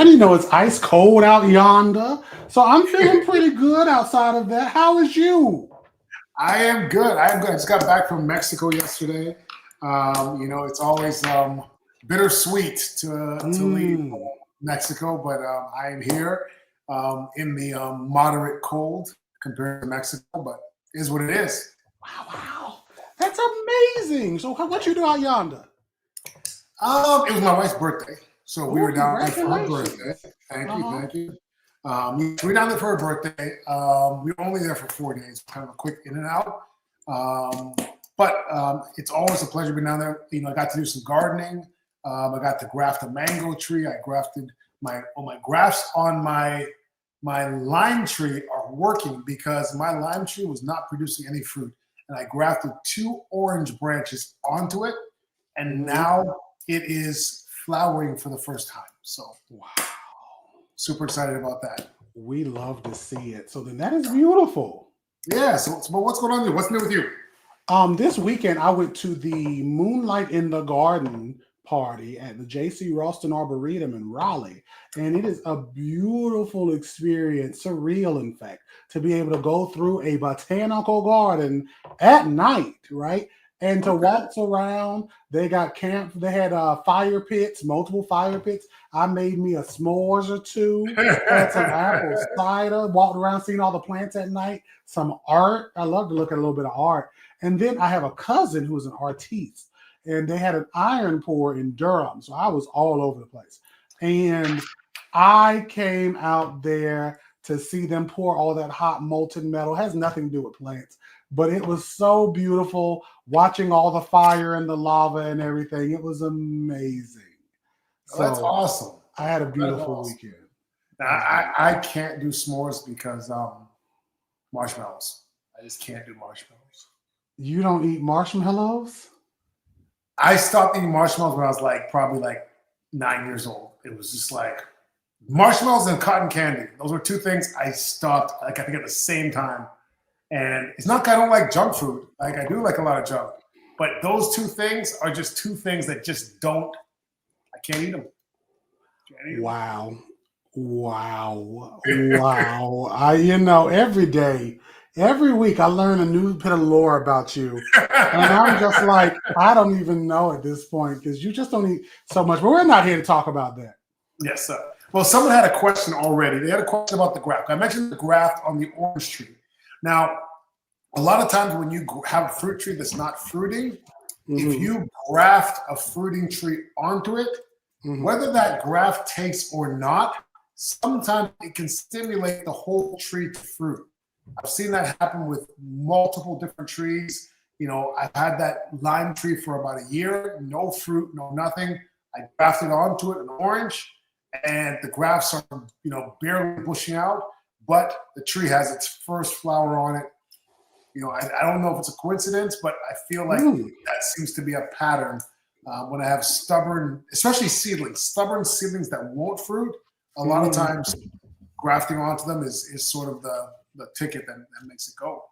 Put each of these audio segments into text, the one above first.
and it's ice cold out yonder. So I'm feeling pretty good outside of that. How is you? I am good. I am good. I just got back from Mexico yesterday. It's always bittersweet to leave Mm. Mexico, but I am here in the moderate cold compared to Mexico, but it is what it is. Wow, wow. That's amazing. So what you do out yonder? It was my wife's birthday, so we Oh, were down there for her birthday. congratulations. Thank you, Uh-huh. thank you. Yes, we were down there for her birthday. We were only there for 4 days, kind of a quick in and out. Um, but it's always a pleasure being down there. I got to do some gardening. I got to graft a mango tree. I grafted my grafts on my lime tree are working because my lime tree was not producing any fruit, and I grafted two orange branches onto it, and Hmm. now it is flowering for the first time. So Wow. super excited about that. We love to see it. So then that is beautiful. Yeah. So but what's going on here? What's new with you? This weekend I went to the Moonlight in the Garden party at the J.C. Ralston Arboretum in Raleigh, and it is a beautiful experience, surreal, in fact, to be able to go through a botanical garden at night, right? And to Okay. waltz around. They got camp. They had fire pits, multiple fire pits. I made me a s'mores or two. Had some apple cider. Walked around, seeing all the plants at night. Some art. I love to look at a little bit of art. And then I have a cousin who's an artiste, and they had an iron pour in Durham. So I was all over the place. And I came out there to see them pour all that hot molten metal. It has nothing to do with plants, but it was so beautiful watching all the fire and the lava and everything. It was amazing. Oh, that's So awesome. I had a That is beautiful awesome. weekend. Now, It was I beautiful. can't do s'mores because marshmallows. I just can't do marshmallows. You don't eat marshmallows? I stopped eating marshmallows when I was like probably like 9 years old. It was just like marshmallows and cotton candy. Those were two things I stopped. Like I think at the same time. And it's not that I don't like junk food. Like I do like a lot of junk, but those two things are just two things that just don't. I can't eat them. Can't eat them. Wow. Wow. Wow. Every day, every week I learn a new bit of lore about you. And I'm just like, I don't even know at this point because you just don't eat so much. But we're not here to talk about that. Yes, sir. Well, someone had a question already. They had a question about the graft. I mentioned the graft on the orange tree. Now, a lot of times when you have a fruit tree that's not fruiting, if Hmm. you graft a fruiting tree onto it, Hmm. whether that graft takes or not, sometimes it can stimulate the whole tree to fruit. I've seen that happen with multiple different trees. I've had that lime tree for about a year, no fruit, no nothing. I grafted onto it an orange, and the grafts are, barely pushing out, but the tree has its first flower on it. I don't know if it's a coincidence, but I feel like Mm. that seems to be a pattern when I have stubborn, especially seedlings, stubborn seedlings that won't fruit. A lot of Hmm. times, grafting onto them is sort of the ticket that makes it go.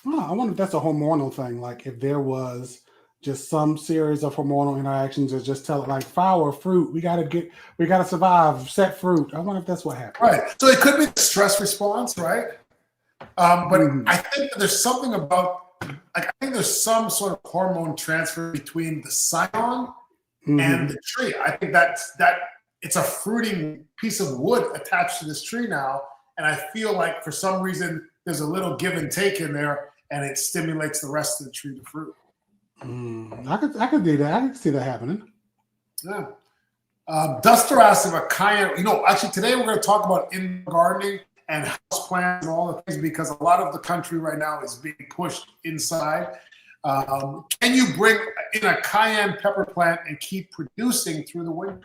Oh, I wonder if that's a hormonal thing. Like if there was just some series of hormonal interactions that just tell it like flower, fruit, we gotta survive, set fruit. I wonder if that's what happens. Right. So it could be the stress response, right? But Hmm. I think that there's something about, like, I think there's some sort of hormone transfer between the scion and Hmm. the tree. I think that it's a fruiting piece of wood attached to this tree now, and I feel like for some reason there's a little give and take in there, and it stimulates the rest of the tree to fruit. I could do that. I could see that happening. Yeah. Duster asked if a cayenne. Actually, today we're going to talk about indoor gardening and house plants and all the things because a lot of the country right now is being pushed inside. Can you bring in a cayenne pepper plant and keep producing through the winter?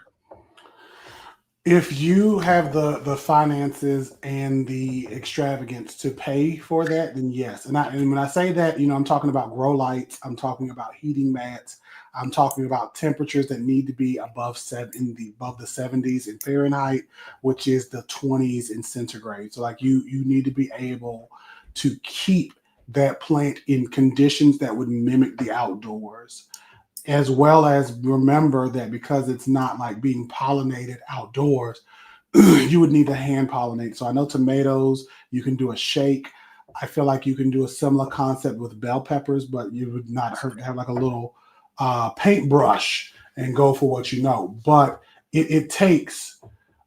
If you have the finances and the extravagance to pay for that, then yes. And when I say that, I'm talking about grow lights, I'm talking about heating mats, I'm talking about temperatures that need to be above the 70s in Fahrenheit, which is the 20s in centigrade. So like you need to be able to keep that plant in conditions that would mimic the outdoors, as well as remember that because it's not like being pollinated outdoors, you would need to hand pollinate. So I know tomatoes, you can do a shake. I feel like you can do a similar concept with bell peppers, but you would not hurt to have like a little paintbrush and go for what you know. But it takes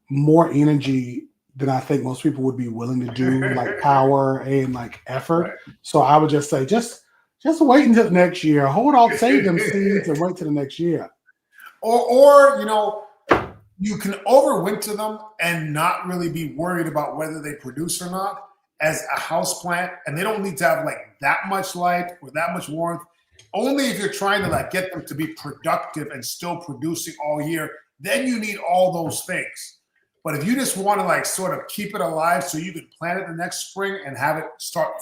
more energy than I think most people would be willing to do, like power and like effort. Right. So I would just say, just wait until the next year. Hold on, save them seeds and wait till the next year. Or you can overwinter them and not really be worried about whether they produce or not as a house plant, and they don't need to have like that much light or that much warmth. Only if you're trying to like get them to be productive and still producing all year, then you need all those things. But if you just want to like sort of keep it alive so you can plant it the next spring and have it start,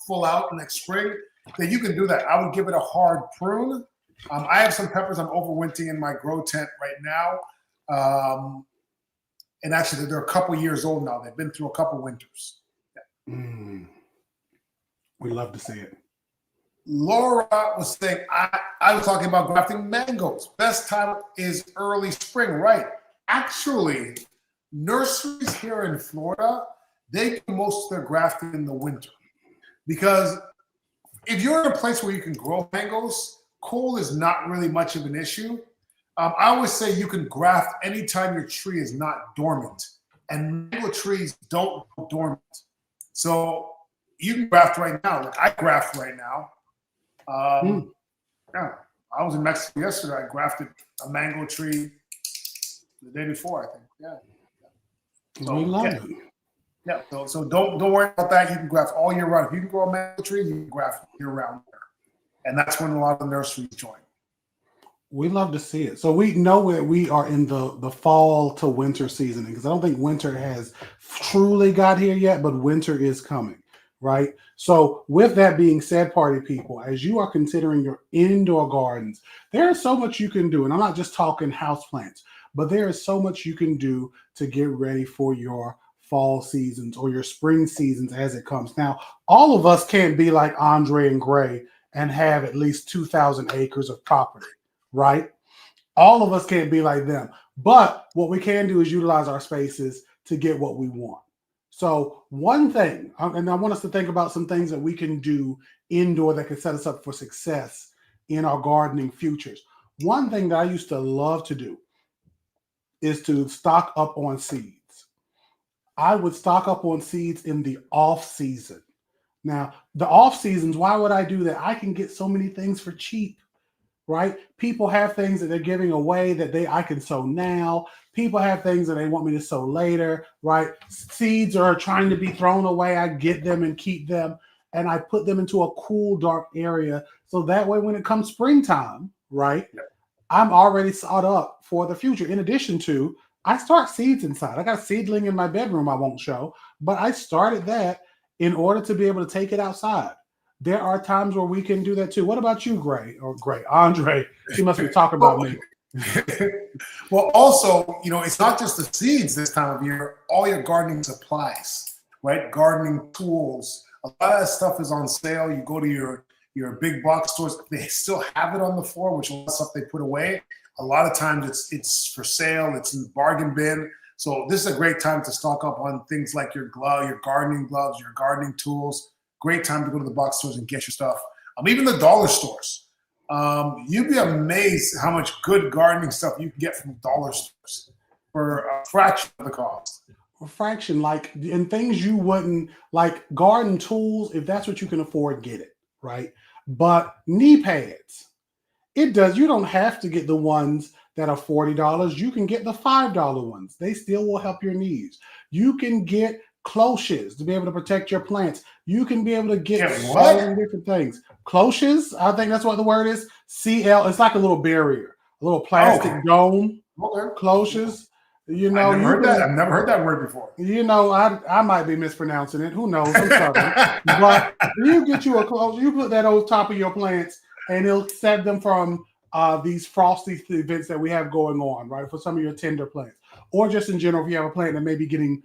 full out next spring, then you can do that. I would give it a hard prune. I have some peppers I'm overwintering in my grow tent right now. And actually, they're a couple years old now. They've been through a couple winters. We love to see it. Laura was saying, I was talking about grafting mangoes. Best time is early spring, right? Actually, nurseries here in Florida, they do most of their grafting in the winter. Because if you're in a place where you can grow mangoes, cold is not really much of an issue. I always say you can graft anytime your tree is not dormant. And mango trees don't go dormant. So you can graft right now. Like I graft right now. Yeah, I was in Mexico yesterday. I grafted a mango tree the day before, I think. Yeah. So, we love it. Yeah. So don't worry about that. You can graft all year round. If you can grow a mango tree, you can graft year round there. And that's when a lot of the nurseries join. We love to see it. So we know that we are in the fall to winter season, because I don't think winter has truly got here yet, but winter is coming, right? So with that being said, party people, as you are considering your indoor gardens, there is so much you can do. And I'm not just talking houseplants, but there is so much you can do to get ready for your fall seasons or your spring seasons as it comes. Now, all of us can't be like Andre and Gray and have at least 2,000 acres of property. Right? All of us can't be like them. But what we can do is utilize our spaces to get what we want. So one thing, and I want us to think about some things that we can do indoor that can set us up for success in our gardening futures. One thing that I used to love to do is to stock up on seeds. I would stock up on seeds in the off season. Now, the off seasons, why would I do that? I can get so many things for cheap. Right? People have things that they're giving away that I can sow now. People have things that they want me to sow later, right? Seeds are trying to be thrown away. I get them and keep them, and I put them into a cool, dark area. So that way, when it comes springtime, right, I'm already sawed up for the future. In addition to, I start seeds inside. I got a seedling in my bedroom I won't show, but I started that in order to be able to take it outside. There are times where we can do that too. What about you, Gray? Andre, she must be talking about me. Well, also, it's not just the seeds this time of year, all your gardening supplies, right? Gardening tools. A lot of that stuff is on sale. You go to your big box stores, they still have it on the floor, which is stuff they put away. A lot of times it's for sale, it's in the bargain bin. So this is a great time to stock up on things like your gardening gloves, your gardening tools. Great time to go to the box stores and get your stuff. Even the dollar stores. You'd be amazed how much good gardening stuff you can get from dollar stores for a fraction of the cost. A fraction, and things you wouldn't, like garden tools, if that's what you can afford, get it, right? But knee pads, you don't have to get the ones that are $40. You can get the $5 ones. They still will help your knees. You can get cloches to be able to protect your plants. You can be able to get so many different things. Cloches, I think that's what the word is. CL, it's like a little barrier, a little plastic dome. Okay. Cloches. I've never heard that word before. I might be mispronouncing it. Who knows? I'm sorry. But you get you a cloche, you put that over top of your plants, and it'll save them from these frosty events that we have going on, right? For some of your tender plants, or just in general, if you have a plant that may be getting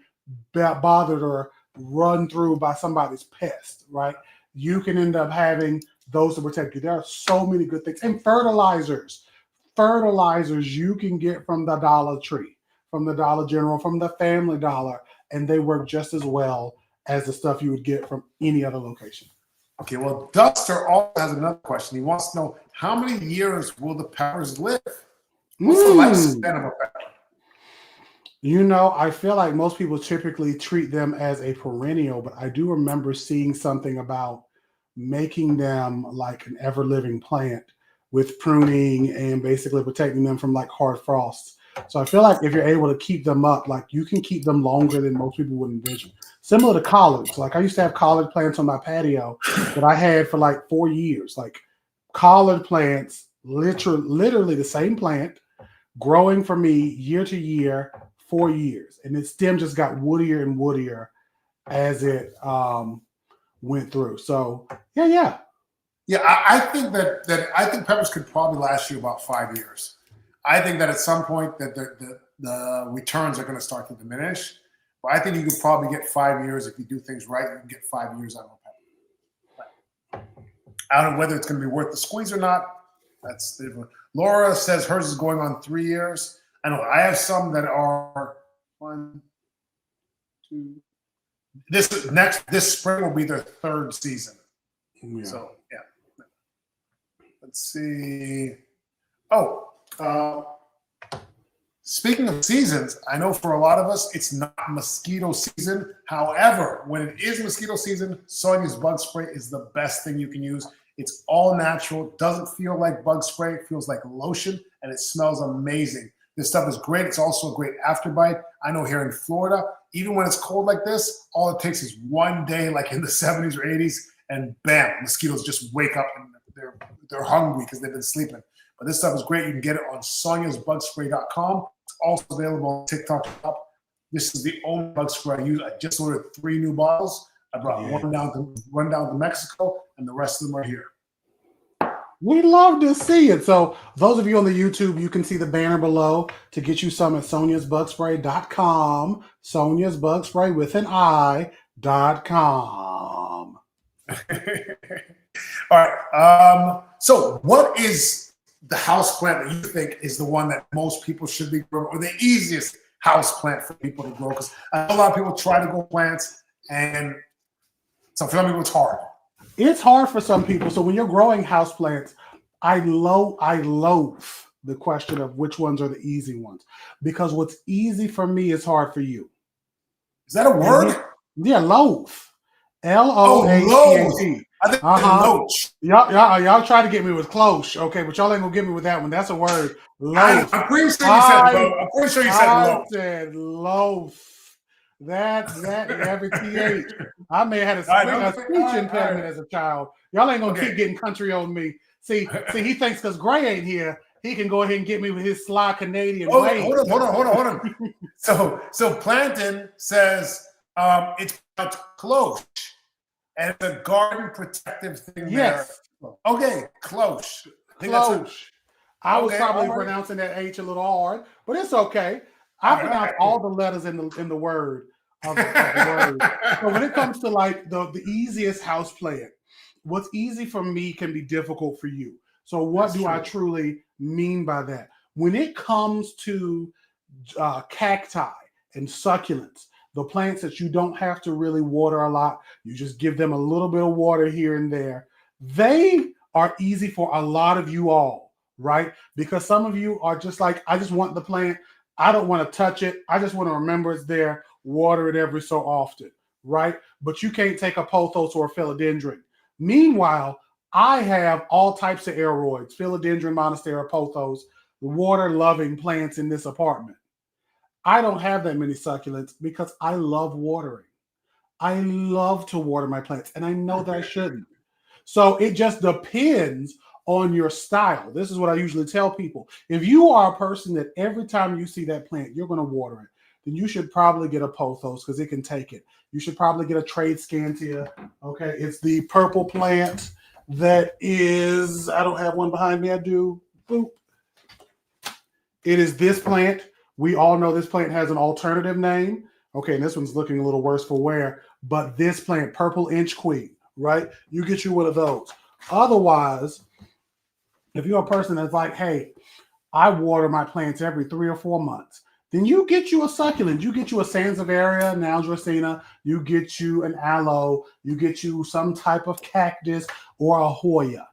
bothered or run through by somebody's pest, right? You can end up having those to protect you. There are so many good things. And fertilizers you can get from the Dollar Tree, from the Dollar General, from the Family Dollar, and they work just as well as the stuff you would get from any other location. Okay, well, Duster also has another question. He wants to know, how many years will the peppers live? What's the lifespan of a pepper? You know, I feel like most people typically treat them as a perennial, but I do remember seeing something about making them like an ever-living plant with pruning and basically protecting them from like hard frosts. So I feel like if you're able to keep them up, like you can keep them longer than most people would envision. Similar to collards. Like I used to have collard plants on my patio that I had for like 4 years. Like collard plants, literally the same plant, growing for me year to year, 4 years, and its stem just got woodier and woodier as it went through. So yeah. I think that I think peppers could probably last you about 5 years. I think that at some point that the returns are going to start to diminish, but I think you could probably get 5 years if you do things right. You can get 5 years out of a pepper. I don't know whether it's going to be worth the squeeze or not. That's different. Laura says hers is going on 3 years. I know I have some that are 1, 2. This spring will be their 3rd season. Yeah. So yeah. Let's see. Speaking of seasons, I know for a lot of us it's not mosquito season. However, when it is mosquito season, Sonia's bug spray is the best thing you can use. It's all natural, doesn't feel like bug spray, it feels like lotion, and it smells amazing. This stuff is great. It's also a great afterbite. I know here in Florida, even when it's cold like this, all it takes is one day, like in the 70s or 80s, and bam, mosquitoes just wake up and they're hungry because they've been sleeping. But this stuff is great. You can get it on soniasbugspray.com. It's also available on TikTok. This is the only bug spray I use. I just ordered 3 new bottles. I brought one down to Mexico, and the rest of them are here. We love to see it. So those of you on the YouTube, you can see the banner below to get you some at soniasbugspray.com. Sonia's Bug Spray with an I.com. All right. So what is the house plant that you think is the one that most people should be growing, or the easiest house plant for people to grow? Because a lot of people try to grow plants, and so for some people it's hard. It's hard for some people. So when you're growing houseplants, I loathe the question of which ones are the easy ones, because what's easy for me is hard for you. Is that a word? Yeah, loathe. Loathe. I think loach. Y'all try to get me with cloche, okay, but y'all ain't gonna get me with that one. That's a word. Loathe. I'm pretty sure you said loach. I'm pretty sure you said loach. I said loathe. That every TH. I may have had a speech impediment as a child. Y'all ain't gonna keep getting country on me. See, he thinks because Gray ain't here, he can go ahead and get me with his sly Canadian way. Hold on. So Planton says it's cloche, and it's a garden protective thing. Yes. There. Okay, cloche. Cloche. I was probably pronouncing that H a little hard, but it's okay. I pronounce all the letters in the word of the word. So when it comes to like the easiest house plant, what's easy for me can be difficult for you. So what do I truly mean by that? When it comes to cacti and succulents, the plants that you don't have to really water a lot, you just give them a little bit of water here and there. They are easy for a lot of you all, right? Because some of you are just like, I just want the plant. I don't want to touch it. I just want to remember it's there, water it every so often, right? But you can't take a pothos or a philodendron. Meanwhile, I have all types of aeroids, philodendron, monstera, pothos, water-loving plants in this apartment. I don't have that many succulents because I love watering. I love to water my plants, and I know that I shouldn't. So it just depends on your style. This is what I usually tell people. If you are a person that every time you see that plant, you're going to water it, then you should probably get a pothos because it can take it. You should probably get a Tradescantia. Okay, it's the purple plant that is, I don't have one behind me, I do. Boop. It is this plant. We all know this plant has an alternative name. Okay, and this one's looking a little worse for wear, but this plant, Purple Inch Queen, right? You get you one of those. Otherwise, if you're a person that's like, hey, I water my plants every 3 or 4 months, then you get you a succulent. You get you a Sansevieria, Naldracina. You get you an aloe. You get you some type of cactus or a Hoya,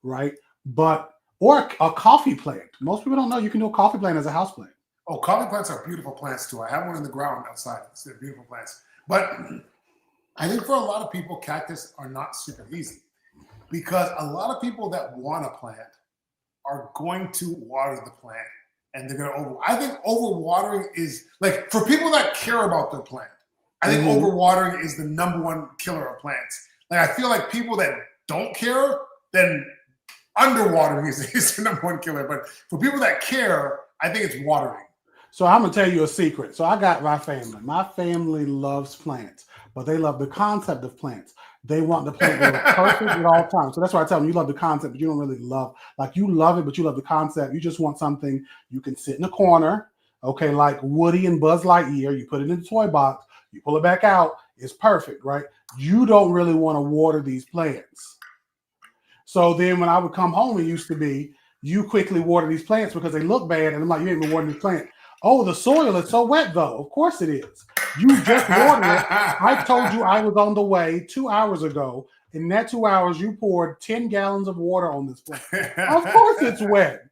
right? But or a coffee plant. Most people don't know you can do a coffee plant as a house plant. Oh, coffee plants are beautiful plants too. I have one in the ground outside. They're beautiful plants. But I think for a lot of people, cactus are not super easy because a lot of people that want a plant are going to water the plant and they're going to over. I think overwatering is like for people that care about their plant. I think overwatering is the number one killer of plants. Like I feel like people that don't care, then underwatering is the number one killer. But for people that care, I think it's watering. So I'm gonna tell you a secret. So I got my family. My family loves plants, but they love the concept of plants. They want the plant to look perfect at all times. So that's why I tell them you love the concept, but you don't really love, like you love it, but you love the concept. You just want something you can sit in a corner, okay, like Woody and Buzz Lightyear. You put it in the toy box, you pull it back out, it's perfect, right? You don't really want to water these plants. So then when I would come home, it used to be you quickly water these plants because they look bad. And I'm like, you ain't been watering this plant. Oh, the soil is so wet, though. Of course it is. You just watered it. I told you I was on the way 2 hours ago. In that 2 hours, you poured 10 gallons of water on this plant. Of course it's wet.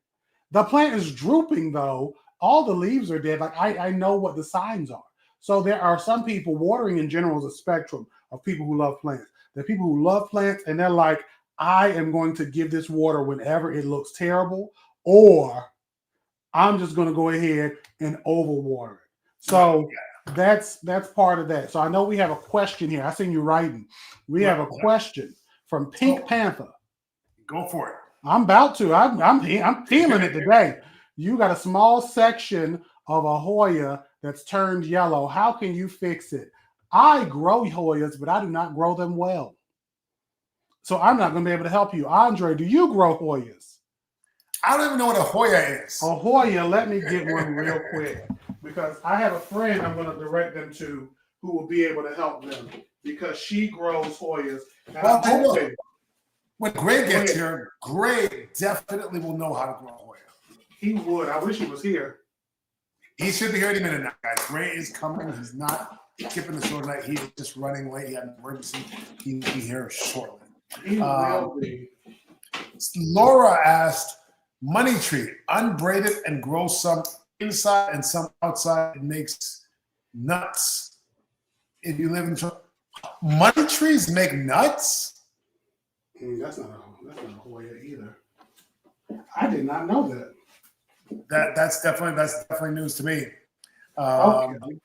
The plant is drooping, though. All the leaves are dead. Like I know what the signs are. So there are some people, watering in general is a spectrum of people who love plants. There are people who love plants, and they're like, I am going to give this water whenever it looks terrible, or I'm just going to go ahead and overwater it. So that's part of that. So I know we have a question here. I seen you writing. We have a question from Pink Panther. Go for it. I'm about to. I'm feeling it today. You got a small section of a Hoya that's turned yellow. How can you fix it? I grow Hoyas, but I do not grow them well. So I'm not going to be able to help you. Andre, do you grow Hoyas? I don't even know what a Hoya is. A Hoya, let me get one real quick because I have a friend I'm going to direct them to who will be able to help them because she grows Hoyas. Well, when Gray gets here, Gray definitely will know how to grow Hoya. He would. I wish he was here. He should be here any minute now, guys. Gray is coming. He's not skipping the show tonight. He's just running late. He had an emergency. He'll be here shortly. He will be. Laura asked, money tree, unbraided and grow some inside and some outside. It makes nuts. If you live in money trees make nuts? That's not a Hoya either. I did not know that. That's definitely news to me. Okay.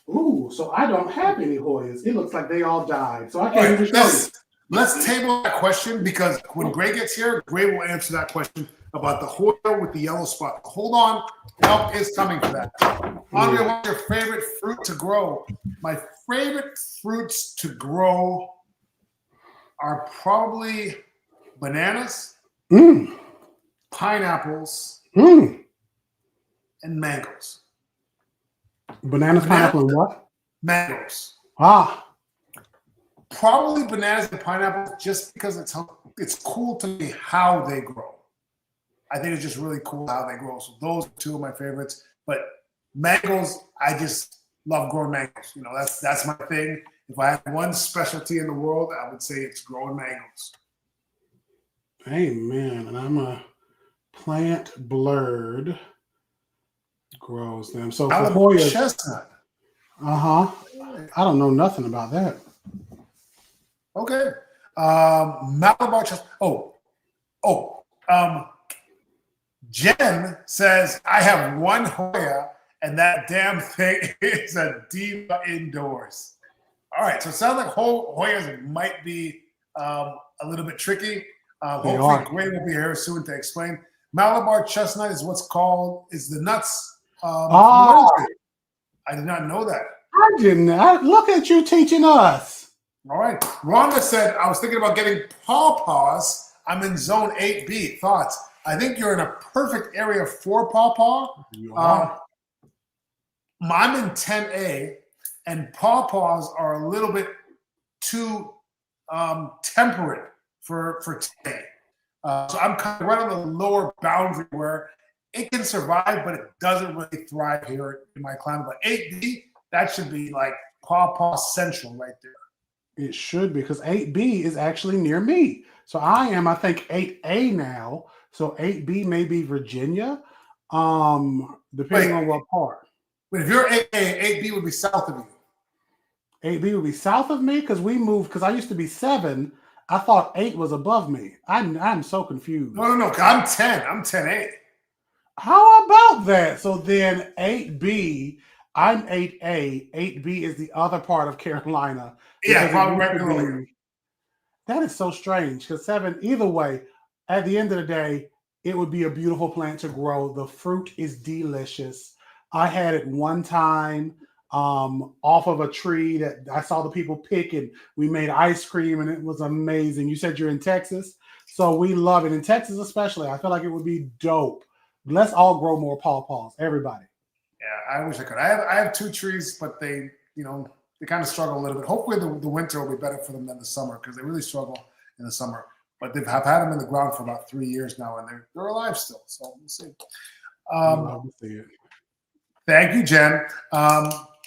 Ooh, so I don't have any Hoyas. It looks like they all died. So I can't even show you. Let's table that question because when Gray gets here, Gray will answer that question about the Hoya with the yellow spot. Hold on. Help is coming for that. Andre, what's your favorite fruit to grow? My favorite fruits to grow are probably bananas, pineapples, and mangoes. Bananas, pineapple, and what? Mangoes. Probably bananas and pineapples just because it's cool to me how they grow. I think it's just really cool how they grow. So those are two of my favorites. But mangoes, I just love growing mangoes. You know, that's my thing. If I had one specialty in the world, I would say it's growing mangoes. Amen. And I'm a plant blurred grows them. So for Hoya chestnut. I don't know nothing about that. Okay. Malabar chestnut. Jen says, I have one Hoya, and that damn thing is a diva indoors. All right, so it sounds like Hoyas might be a little bit tricky. Hopefully, Gray will be here soon to explain. Malabar chestnut is is the nuts. I did not know that. I didn't. Look at you teaching us. All right. Rhonda said, I was thinking about getting pawpaws. I'm in zone 8B. Thoughts? I think you're in a perfect area for pawpaw. I'm in 10A, and pawpaws are a little bit too temperate for 10A. So I'm kind of right on the lower boundary where it can survive, but it doesn't really thrive here in my climate. But 8B, that should be like Pawpaw Central right there. It should be because 8B is actually near me. So I am, I think, 8A now. So 8B may be Virginia, depending on what part. But if you're 8A, 8B would be south of you. 8B would be south of me because we moved, because I used to be 7. I thought 8 was above me. I'm so confused. No. I'm 10. I'm 10A. How about that? So then 8B, I'm 8A. 8B is the other part of Carolina. Yeah, probably right earlier. That is so strange because 7, either way, at the end of the day, it would be a beautiful plant to grow. The fruit is delicious. I had it one time off of a tree that I saw the people pick, and we made ice cream, and it was amazing. You said you're in Texas, so we love it. In Texas especially, I feel like it would be dope. Let's all grow more pawpaws, everybody. Yeah, I wish I could. I have 2 trees, but they kind of struggle a little bit. Hopefully the winter will be better for them than the summer because they really struggle in the summer. But I've had them in the ground for about 3 years now, and they're alive still. So we'll see. Thank you, Jen.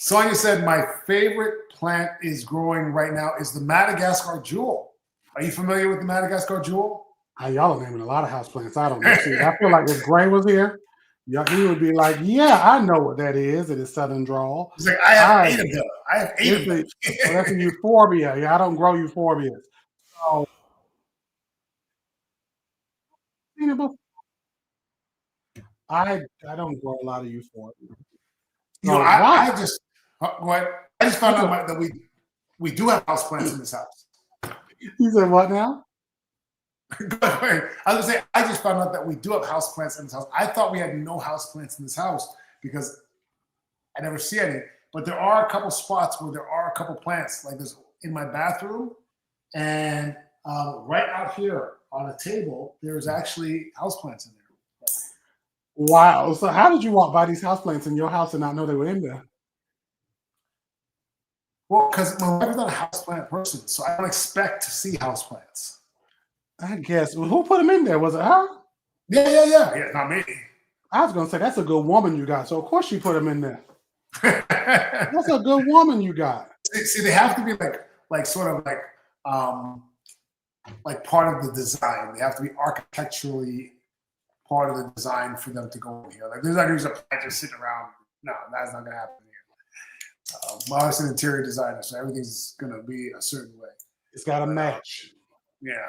Sonia said my favorite plant is growing right now is the Madagascar Jewel. Are you familiar with the Madagascar Jewel? Y'all are naming a lot of houseplants. I don't know. See, I feel like if Gray was here, he would be like, yeah, I know what that is. It is Southern drawl. He's like, I have 8 of them. I have 8 of them. Well, that's a euphorbia. Yeah, I don't grow euphorbias. So, I don't grow a lot of euphorbia. I just found out that we do have houseplants in this house. You said what now? I was gonna say I just found out that we do have houseplants in this house. I thought we had no houseplants in this house because I never see any. But there are a couple spots where there are a couple plants, like there's in my bathroom, and right out here on a table, there's actually houseplants in there. Wow. So how did you walk by these houseplants in your house and not know they were in there? Well, because my wife's not a houseplant person, so I don't expect to see houseplants. I guess. Well, who put them in there? Was it her? Yeah, not me. I was gonna say that's a good woman you got. So of course she put them in there. That's a good woman you got. See, they have to be like sort of like part of the design. They have to be architecturally part of the design for them to go in here. Like there's not just a plant just sitting around. No, that's not gonna happen here. My wife's an interior designer, so everything's gonna be a certain way. It's got to match. Yeah.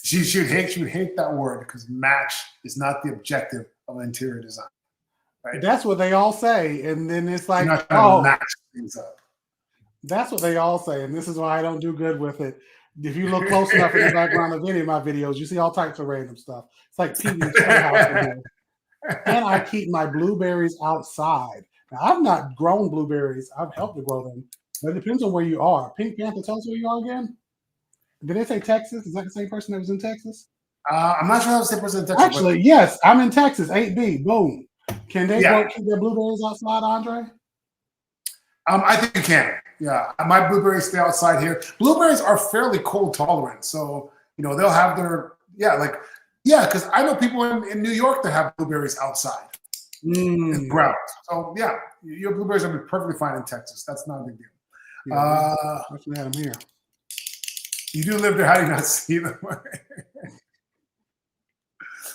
She would hate that word because match is not the objective of interior design. Right? That's what they all say, and then it's like, you're not trying to match things up. That's what they all say, and this is why I don't do good with it. If you look close enough in the background of any of my videos, you see all types of random stuff. It's like PV's house in here. And I keep my blueberries outside. Now, I've not grown blueberries. I've helped to grow them. But it depends on where you are. Pink Panther, tell us where you are again. Did they say Texas? Is that the same person that was in Texas? I'm not sure if the same person in Texas. Actually, yes, I'm in Texas. 8B, boom. Can they keep their blueberries outside, Andre? I think you can. Yeah, my blueberries stay outside here. Blueberries are fairly cold tolerant, so they'll have their because I know people in New York that have blueberries outside in ground. So yeah, your blueberries will be perfectly fine in Texas. That's not a big deal. Yeah, we had them here. You do live there. How do you not see them?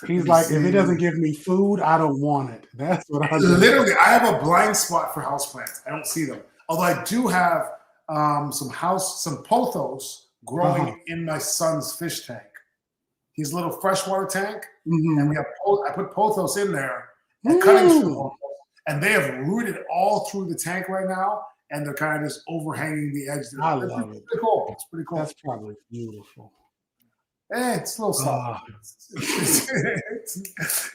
He's like, if it doesn't give me food, I don't want it. That's what I do. Literally, I have a blind spot for houseplants. I don't see them. Although I do have some pothos growing in my son's fish tank. His little freshwater tank, and I put pothos in there, and cuttings from pothos, and they have rooted all through the tank right now, and they're kind of just overhanging the edge. I love it. Pretty cool. It's pretty cool. That's probably beautiful. It's a little soft. It's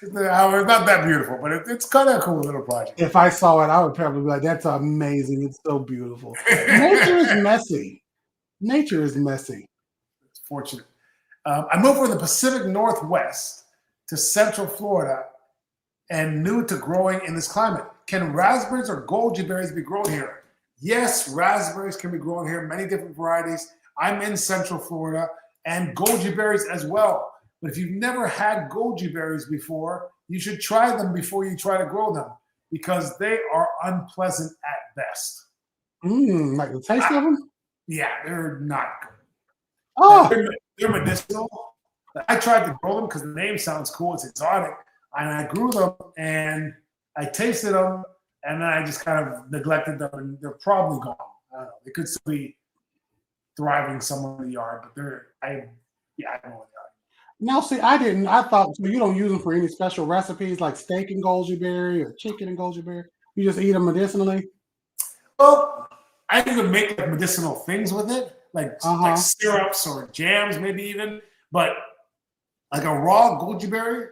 not that beautiful, but it's kind of a cool little project. If I saw it, I would probably be like, that's amazing. It's so beautiful. Nature is messy. Nature is messy. It's fortunate. I moved from the Pacific Northwest to Central Florida and new to growing in this climate. Can raspberries or goji berries be grown here? Yes, raspberries can be grown here, many different varieties. I'm in Central Florida, and goji berries as well. But if you've never had goji berries before, you should try them before you try to grow them because they are unpleasant at best. Like the taste of them? Yeah, they're not good. Oh, They're medicinal. I tried to grow them because the name sounds cool. It's exotic. And I grew them and I tasted them and then I just kind of neglected them and they're probably gone. I don't know. They could still be thriving somewhere in the yard, but I don't know where they are. now see, I thought so you don't use them for any special recipes like steak and goji berry or chicken and goji berry. You just eat them medicinally. Well, I even make like medicinal things with it, like syrups or jams, maybe even. But like a raw goji berry,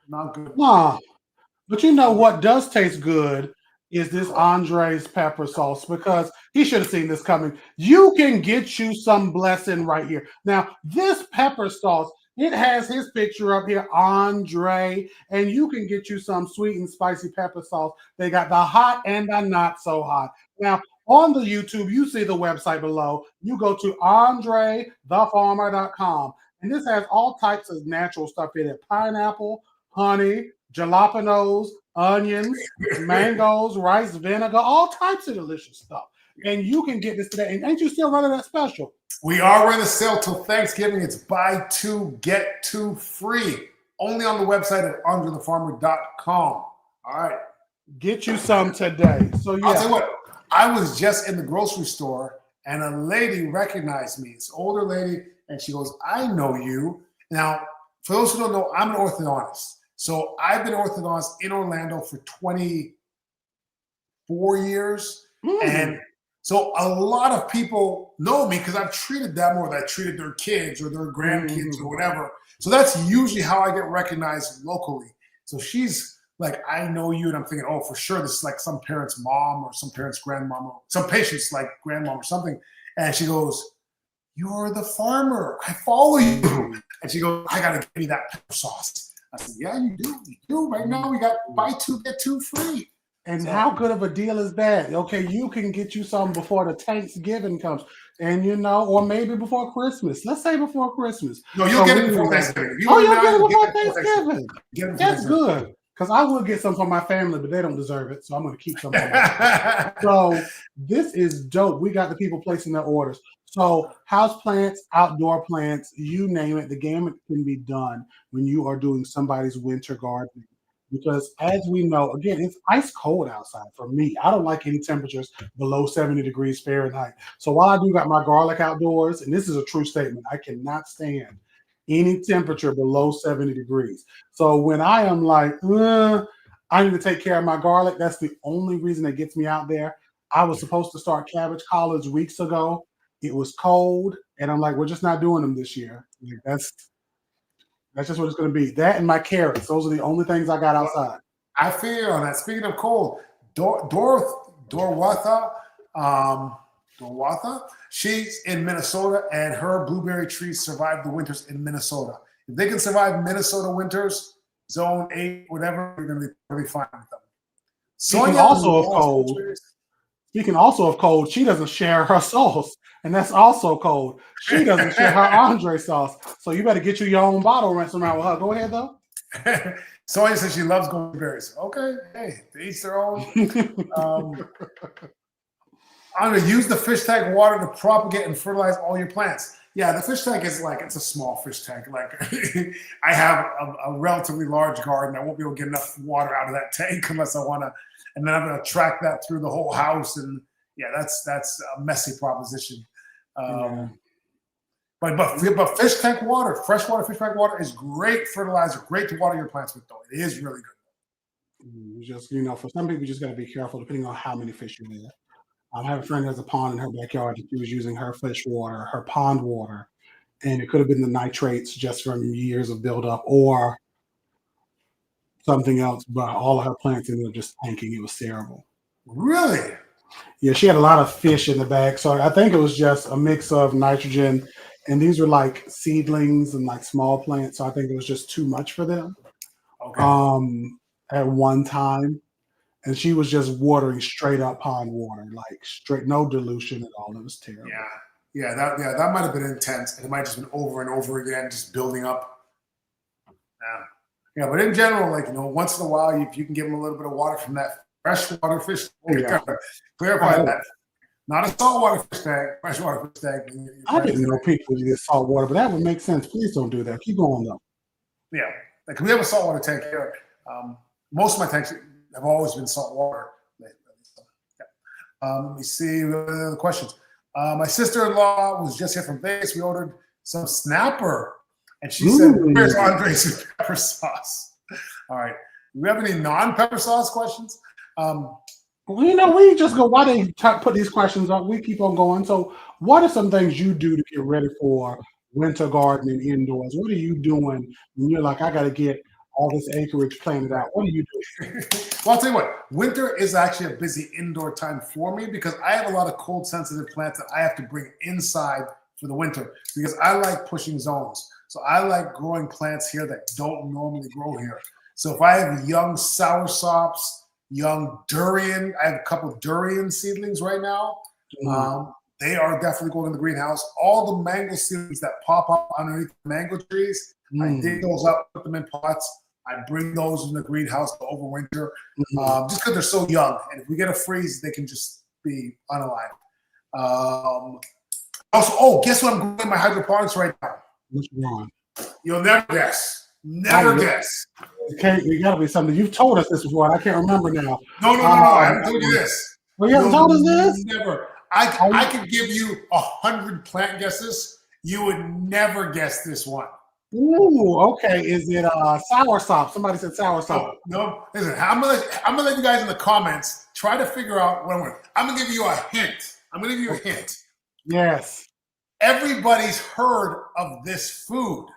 not good. Nah, but you know what does taste good is this Andre's pepper sauce because he should have seen this coming. You can get you some blessing right here. Now, this pepper sauce, it has his picture up here, Andre, and you can get you some sweet and spicy pepper sauce. They got the hot and the not so hot. Now, on the YouTube, you see the website below. You go to andrethefarmer.com, and this has all types of natural stuff in it: pineapple, honey, jalapenos, onions, mangoes, rice vinegar, all types of delicious stuff. And you can get this today. And ain't you still running that special? We are running a sale till Thanksgiving. It's buy two, get two free. Only on the website at andrethefarmer.com. All right. Get you some today. So yeah. I'll tell you what, I was just in the grocery store and a lady recognized me. It's an older lady, and she goes, I know you. Now, for those who don't know, I'm an orthodontist. So I've been orthodontist in Orlando for 24 years. And so a lot of people know me because I've treated them or that treated their kids or their grandkids or whatever. So that's usually how I get recognized locally. So she's like, I know you. And I'm thinking, oh, for sure, this is like some parent's mom or some parent's grandmom or some patient's like grandmom or something. And she goes, you're the farmer. I follow you. And she goes, I got to give me that pepper sauce. I said, yeah, you do. You do. Right now we got buy two, get two free. And how good of a deal is that? Okay, you can get you some before the Thanksgiving comes. And you know, or maybe before Christmas. Let's say before Christmas. No, you'll get it before Thanksgiving. Oh, you'll get it before Thanksgiving. That's good. Because I will get some for my family, but they don't deserve it. So I'm going to keep some for myself. So this is dope. We got the people placing their orders. So house plants, outdoor plants, you name it, the gamut can be done when you are doing somebody's winter gardening. Because as we know, again, it's ice cold outside for me. I don't like any temperatures below 70 degrees Fahrenheit. So while I do got my garlic outdoors, and this is a true statement, I cannot stand any temperature below 70 degrees. So when I am like, I need to take care of my garlic, that's the only reason that gets me out there. I was supposed to start cabbage collards weeks ago. It was cold, and I'm like, we're just not doing them this year. Like, that's just what it's going to be. That and my carrots. Those are the only things I got outside. I feel on that. Speaking of cold, Dorwatha, she's in Minnesota, and her blueberry trees survive the winters in Minnesota. If they can survive Minnesota winters, zone 8, whatever, you're going to be really fine with them. Speaking also of cold, she doesn't share her sauce, and that's also cold. She doesn't share her Andre sauce, so you better get you your own bottle rinsing around with her. Go ahead, though. Sonia says she loves goji berries. Okay, hey, to each their own. I'm going to use the fish tank water to propagate and fertilize all your plants. Yeah, the fish tank is like, it's a small fish tank. Like I have a relatively large garden. I won't be able to get enough water out of that tank unless I want to. And then I'm going to track that through the whole house. And yeah, that's a messy proposition. But fish tank water, freshwater fish tank water is great fertilizer, great to water your plants with, though. It is really good. Just, for some people, you just got to be careful depending on how many fish you have. I have a friend who has a pond in her backyard. She was using her fish water, her pond water, and it could have been the nitrates just from years of buildup or something else, but all of her plants ended up just tanking. It was terrible. Really? Yeah, she had a lot of fish in the bag. So I think it was just a mix of nitrogen, and these were like seedlings and like small plants. So I think it was just too much for them at one time. And she was just watering straight up pond water, like straight, no dilution at all. It was terrible. that might have been intense, and it might have just been over and over again, just building up. Yeah, but in general, like once in a while, if you can give them a little bit of water from that freshwater fish, clarify that. Not a saltwater fish tank, freshwater fish tank. I didn't know people use saltwater, but that would make sense. Please don't do that. Keep going though. Yeah, like we have a saltwater tank here. Most of my tanks have always been saltwater. Let me see the questions. My sister-in-law was just here from Vegas. We ordered some snapper, and she said, "Where's Andre's pepper sauce?" All right. Do we have any non-pepper sauce questions? Well, we just go. Why they put these questions up? We keep on going. So, what are some things you do to get ready for winter gardening indoors? What are you doing when you're like, I got to get all this acreage planted out? What are you doing? Well, I'll tell you what. Winter is actually a busy indoor time for me because I have a lot of cold-sensitive plants that I have to bring inside for the winter because I like pushing zones. So I like growing plants here that don't normally grow here. So if I have young soursops, young durian. I have a couple of durian seedlings right now. They are definitely going in the greenhouse. All the mango seedlings that pop up underneath the mango trees, I dig those up, put them in pots. I bring those in the greenhouse to overwinter just because they're so young. And if we get a freeze, they can just be unalive. Also, guess what I'm growing in my hydroponics right now? Which one? You'll never guess. Never guess. Okay, it got to be something. You've told us this before. I can't remember now. No. I haven't told you this. Well, you haven't told us this? Never. I could give you 100 plant guesses. You would never guess this one. Ooh, okay. Is it soursop? Somebody said soursop. No. Listen, I'm gonna let you guys in the comments try to figure out what I'm gonna give you a hint. Yes. Everybody's heard of this food.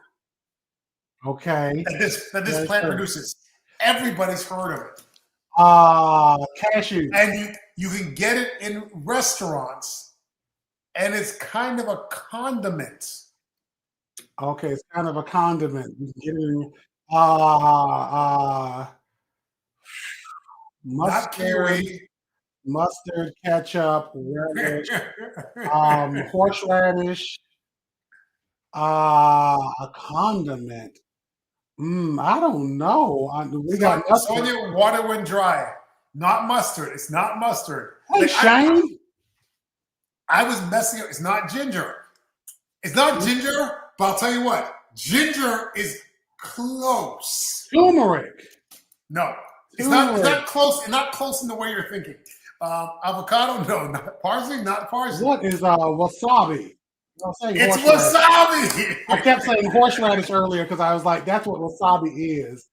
Okay. That this plant produces. Everybody's heard of it. Cashew. And you can get it in restaurants, and it's kind of a condiment. Okay, it's kind of a condiment. You can get it in mustard, ketchup, relish, horseradish, a condiment. I don't know. We got Sonia, water when dry. Not mustard. It's not mustard. Hey, Shane. I was messing up. It's not ginger. It's not ginger, but I'll tell you what. Ginger is close. Turmeric. No. It's not close. It's not close in the way you're thinking. Avocado, no. Not parsley, not parsley. What is wasabi? It's wasabi. I kept saying horseradish earlier because I was like, that's what wasabi is.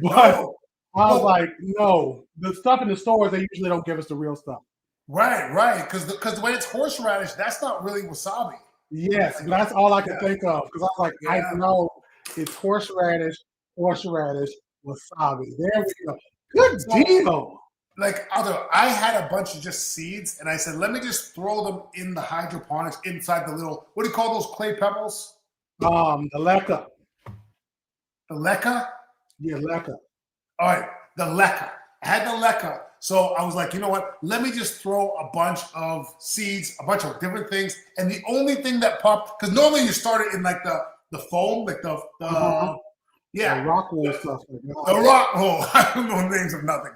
But I was like, no. The stuff in the stores, they usually don't give us the real stuff. Right. Because when it's horseradish, that's not really wasabi. Yes, but that's all I could think of. Because I was like, I know it's horseradish, wasabi. There we go. Good deal. Like I had a bunch of just seeds, and I said, let me just throw them in the hydroponics inside the little, what do you call those clay pebbles? The leca. The leca? Yeah, leca. All right, the leca. I had the leca. So I was like, you know what? Let me just throw a bunch of seeds, a bunch of different things. And the only thing that popped, because normally you start it in like the foam, like the rock wool stuff. The rock wool. I don't know the names of nothing.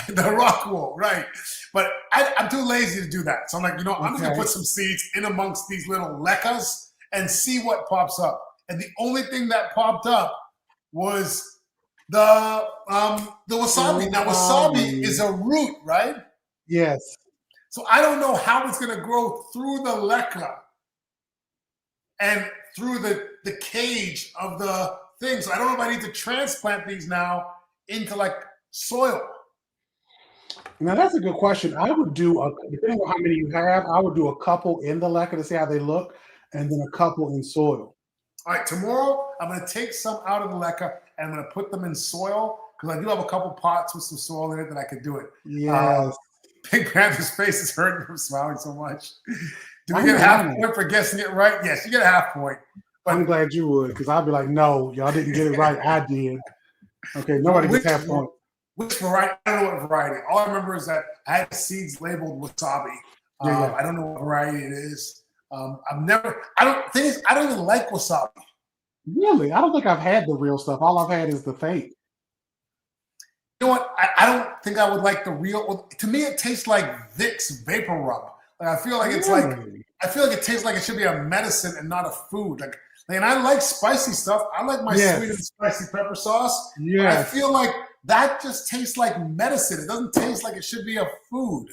The rock wool, right. But I'm too lazy to do that. So I'm like, I'm just going to put some seeds in amongst these little lecas and see what pops up. And the only thing that popped up was the wasabi. Now, wasabi is a root, right? Yes. So I don't know how it's going to grow through the leca and through the cage of the thing. So I don't know if I need to transplant these now into like soil. Now that's a good question. I would do depending on how many you have, I would do a couple in the leca to see how they look, and then a couple in soil. All right, tomorrow I'm going to take some out of the leca and I'm going to put them in soil because I do have a couple pots with some soil in it that I could do it. Yes. Pink Panther's face is hurting from smiling so much. Do we get a half point for guessing it right? Yes, you get a half point. But I'm glad you would, because I'd be like, no, y'all didn't get it right. I did. Okay, nobody gets half point. Which variety? I don't know what variety. All I remember is that I had seeds labeled wasabi. I don't know what variety it is. I don't even like wasabi. Really, I don't think I've had the real stuff. All I've had is the fake. You know what? I don't think I would like the real. Well, to me, it tastes like Vicks Vapor Rub. Like, I feel like it's like Really? I feel like it tastes like it should be a medicine and not a food. And I like spicy stuff. I like my sweet and spicy pepper sauce. But I Yes. feel like that just tastes like medicine. It doesn't taste like it should be a food.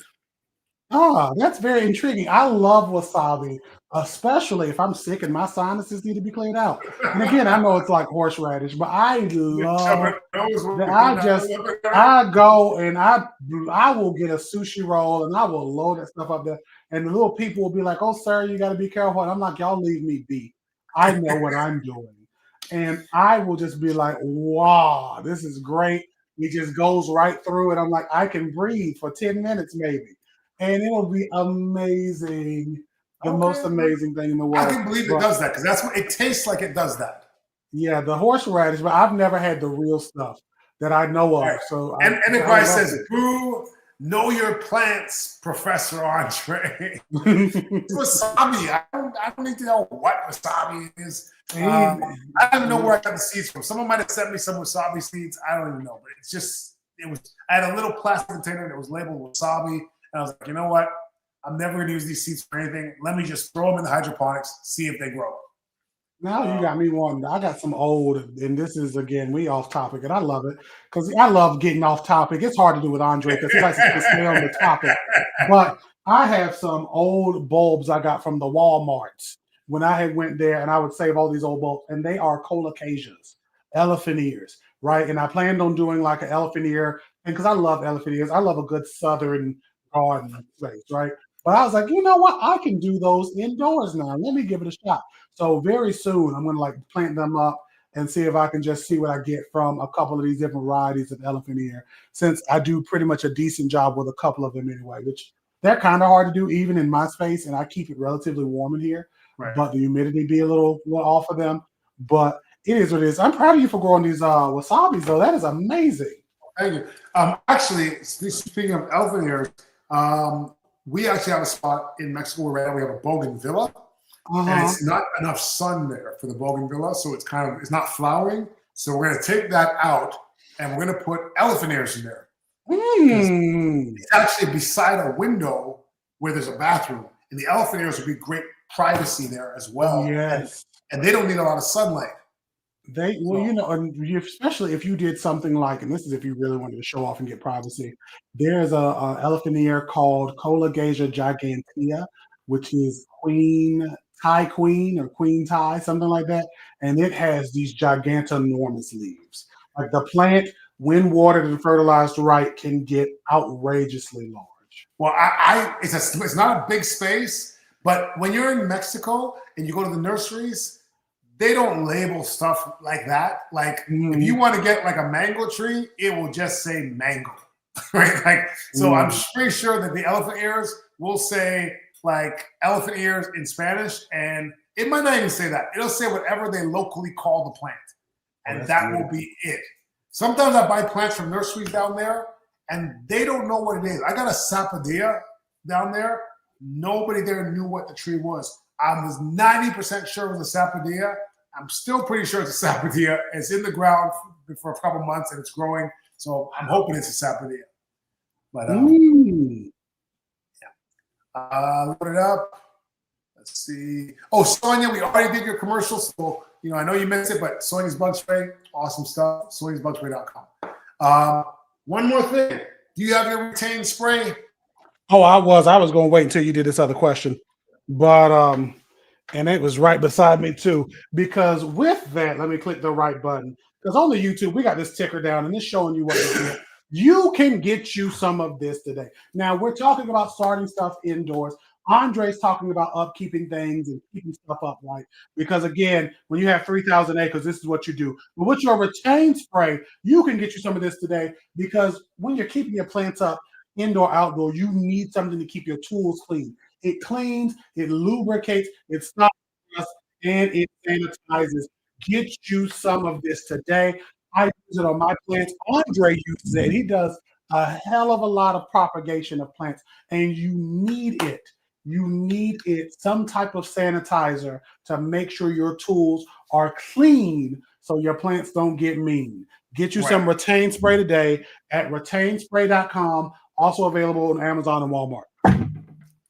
Ah, that's very intriguing. I love wasabi, especially if I'm sick and my sinuses need to be cleared out. And again, I know it's like horseradish, but I love that. I go and I will get a sushi roll and I will load that stuff up there. And the little people will be like, "Oh, sir, you got to be careful." And I'm like, "Y'all leave me be. I know what I'm doing." And I will just be like, "Wow, this is great." It just goes right through it. I'm like, I can breathe for 10 minutes maybe, and it'll be amazing. The most Okay, amazing thing in the I world. can believe it But does that because that's what it tastes like. It does that. yeah, the horseradish, but I've never had the real stuff that I know Right. of. So And the I guy love says, "Boo, know your plants, Professor Andre." it. Wasabi. I don't need to know what wasabi is. See, I don't even know where I got the seeds from. Someone might have sent me some wasabi seeds. I don't even know, but it was. I had a little plastic container that was labeled wasabi, and I was like, you know what? I'm never going to use these seeds for anything. Let me just throw them in the hydroponics, see if they grow. now you got me wanting. I got some old, and this is again, we off topic, and I love it because I love getting off topic. It's hard to do with Andre because he likes to stay on the topic. But I have some old bulbs I got from the Walmarts when I had went there, and I would save all these old bulbs, and they are colocasias, elephant ears, right? And I planned on doing like an elephant ear, and because I love elephant ears, I love a good southern garden space, right? But I was like, you know what? I can do those indoors now. Let me give it a shot. So very soon, I'm gonna like plant them up and see if I can just see what I get from a couple of these different varieties of elephant ear. Since I do pretty much a decent job with a couple of them anyway, which they're kind of hard to do even in my space, and I keep it relatively warm in here. Right. But the humidity be a little off of them. But it is what it is. I'm proud of you for growing these wasabis, though. That is amazing. Thank you. Actually, speaking of elephant ears, we actually have a spot in Mexico where right now we have a bougainvillea, and Uh-huh. it's not enough sun there for the bougainvillea, so it's not flowering. So we're going to take that out, and we're going to put elephant ears in there. Hmm. It's actually beside a window where there's a bathroom, and the elephant ears would be great privacy there as well. Yes. And they don't need a lot of sunlight. Well, So, you know, and especially if you did something like, and this is if you really wanted to show off and get privacy, there's a elephant ear called Cologasia gigantea, which is Thai queen or queen Thai, something like that, and it has these gigantonormous leaves. Like the plant, when watered and fertilized right, can get outrageously large. well, it's not a big space, but when you're in Mexico and you go to the nurseries, they don't label stuff like that. Like if you Mhm, want to get like a mango tree, it will just say mango, right? Like so, I'm mhm. pretty sure that the elephant ears will say like elephant ears in Spanish, and it might not even say that. It'll say whatever they locally call the plant, Oh, and that's that will beautiful. be it. Sometimes I buy plants from nurseries down there, and they don't know what it is. I got a sapodilla down there. Nobody there knew what the tree was. I was 90% sure it was a sapodilla. I'm still pretty sure it's a sapodilla. It's in the ground for a couple months and it's growing. So I'm hoping it's a sapodilla. But Mm. load it up. Let's see. Oh, Sonia, we already did your commercial. So, I know you missed it, but Sonia's Bug Spray, awesome stuff. Sonia'sBugSpray.com. One more thing. Do you have your retained spray? Oh, I was going to wait until you did this other question, but and it was right beside me too. Because with that, let me click the right button. Because on the YouTube, we got this ticker down and it's showing you what to get. You can get you some of this today. Now we're talking about starting stuff indoors. Andre's talking about upkeeping things and keeping stuff up, right? Because again, when you have 3,000 acres, this is what you do. But with your retained spray, you can get you some of this today because when you're keeping your plants up, indoor, outdoor, you need something to keep your tools clean. It cleans, it lubricates, it stops rust, and it sanitizes. Get you some of this today. I use it on my plants. Andre uses it. He does a hell of a lot of propagation of plants, and you need it. you need some type of sanitizer to make sure your tools are clean so your plants don't get mean. Get you some Right. Retain Spray today at retainspray.com, also available on Amazon and Walmart.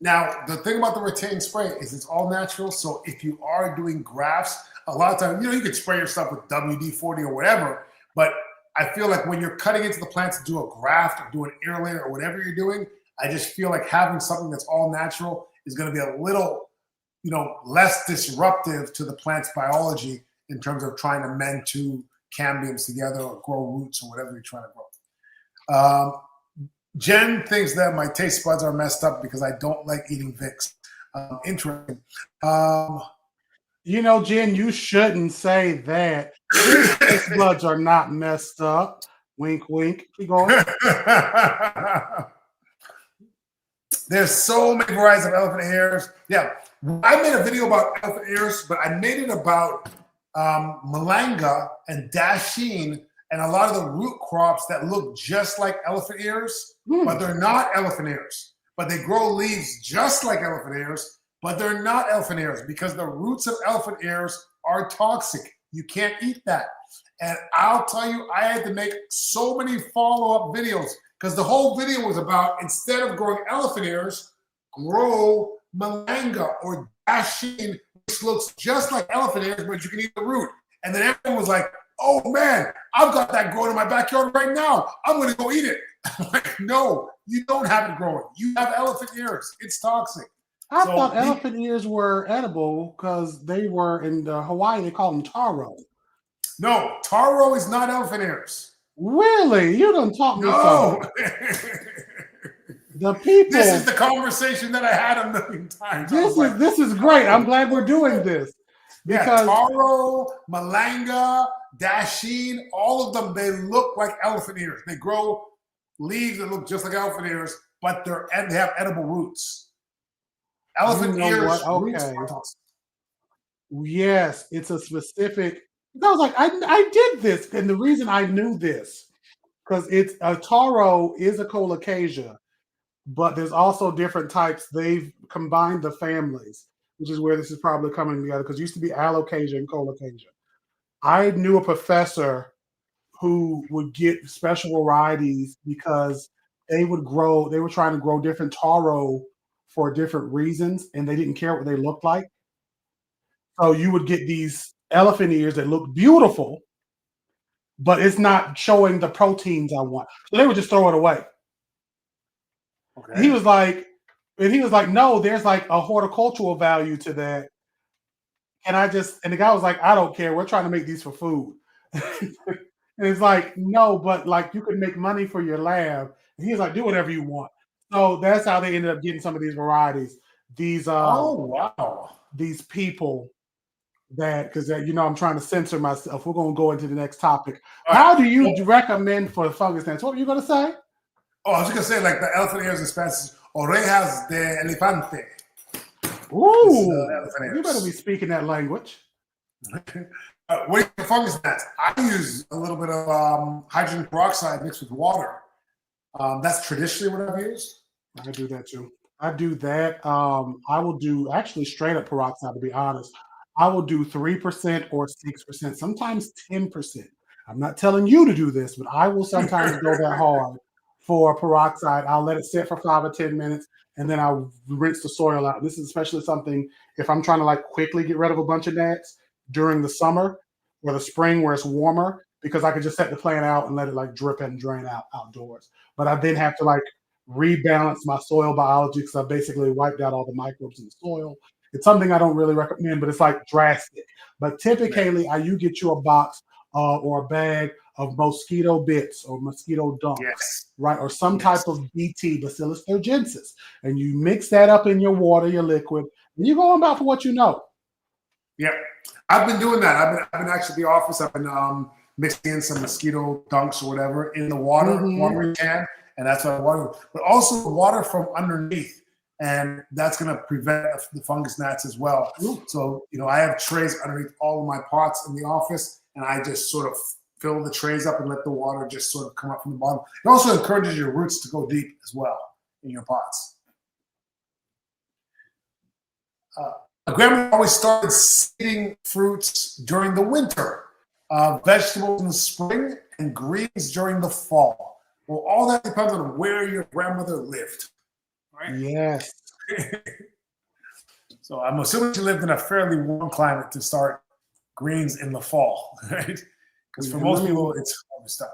Now, the thing about the Retain Spray is it's all natural. So if you are doing grafts, a lot of times, you can spray your stuff with WD-40 or whatever, but I feel like when you're cutting into the plants to do a graft or do an air layer or whatever you're doing, I just feel like having something that's all natural is going to be a little, less disruptive to the plant's biology in terms of trying to mend two cambiums together or grow roots or whatever you're trying to grow. Jen thinks that my taste buds are messed up because I don't like eating Vicks. Interesting. Jen, you shouldn't say that. Taste buds are not messed up. Wink, wink. Keep going. There's so many varieties of elephant ears. Yeah, I made a video about elephant ears, but I made it about malanga and dasheen and a lot of the root crops that look just like elephant ears, but they're not elephant ears. But they grow leaves just like elephant ears, but they're not elephant ears because the roots of elephant ears are toxic. You can't eat that. And I'll tell you, I had to make so many follow-up videos because the whole video was about, instead of growing elephant ears, grow malanga or dasheen, which looks just like elephant ears, but you can eat the root. And then everyone was like, oh man, I've got that growing in my backyard right now. I'm going to go eat it. I'm like, no, you don't have it growing. You have elephant ears. It's toxic. I thought elephant ears were edible because they were in Hawaii. They call them taro. No, taro is not elephant ears. Really? You don't talk me no. The people. This is the conversation that I had a million times. This is great. I'm glad we're doing this. Because taro, malanga, dasheen, all of them, they look like elephant ears. They grow leaves that look just like elephant ears, but they have edible roots. Elephant ears. Okay. Yes, it's a specific. I was like, I did this, and the reason I knew this because it's a taro is a colocasia, but there's also different types. They've combined the families, which is where this is probably coming together because it used to be alocasia and colocasia. I knew a professor who would get special varieties because they were trying to grow different taro for different reasons, and they didn't care what they looked like. So you would get these elephant ears that look beautiful, but it's not showing the proteins I want. So they would just throw it away. Okay. He was like, no, there's like a horticultural value to that. And the guy was like, I don't care. We're trying to make these for food. And it's like, no, but like you could make money for your lab. And he's like, do whatever you want. So that's how they ended up getting some of these varieties. These these people because I'm trying to censor myself. We're going to go into the next topic. How do you recommend for fungus gnats? What were you going to say? Oh, I was just going to say, like the elephant ears in Spanish, orejas de elefante. Ooh, you better be speaking that language. What are fungus gnats? I use a little bit of hydrogen peroxide mixed with water. That's traditionally what I've used. I do that too. I do that. I will do actually straight up peroxide, to be honest. I will do 3% or 6%, sometimes 10%. I'm not telling you to do this, but I will sometimes go that hard for peroxide. I'll let it sit for 5 or 10 minutes, and then I'll rinse the soil out. This is especially something if I'm trying to like quickly get rid of a bunch of gnats during the summer or the spring where it's warmer, because I could just set the plant out and let it like drip and drain out outdoors. But I then have to like rebalance my soil biology because I basically wiped out all the microbes in the soil. It's something I don't really recommend, but it's like drastic. But typically, you get you a box or a bag of mosquito bits or mosquito dunks, right? Or some type of BT, Bacillus thuringiensis. And you mix that up in your water, your liquid, and you go about for what you know. Yeah, I've been doing that. I've been actually at the office. I've been mixing in some mosquito dunks or whatever in the watering can, and that's what I water. But also water from underneath. And that's going to prevent the fungus gnats as well. Ooh. So, I have trays underneath all of my pots in the office, and I just sort of fill the trays up and let the water just sort of come up from the bottom. It also encourages your roots to go deep as well in your pots. my grandma always started seeding fruits during the winter, vegetables in the spring, and greens during the fall. Well, all that depends on where your grandmother lived, right? Yes. So I'm assuming she lived in a fairly warm climate to start greens in the fall, right? Because for most people, it's harvest time.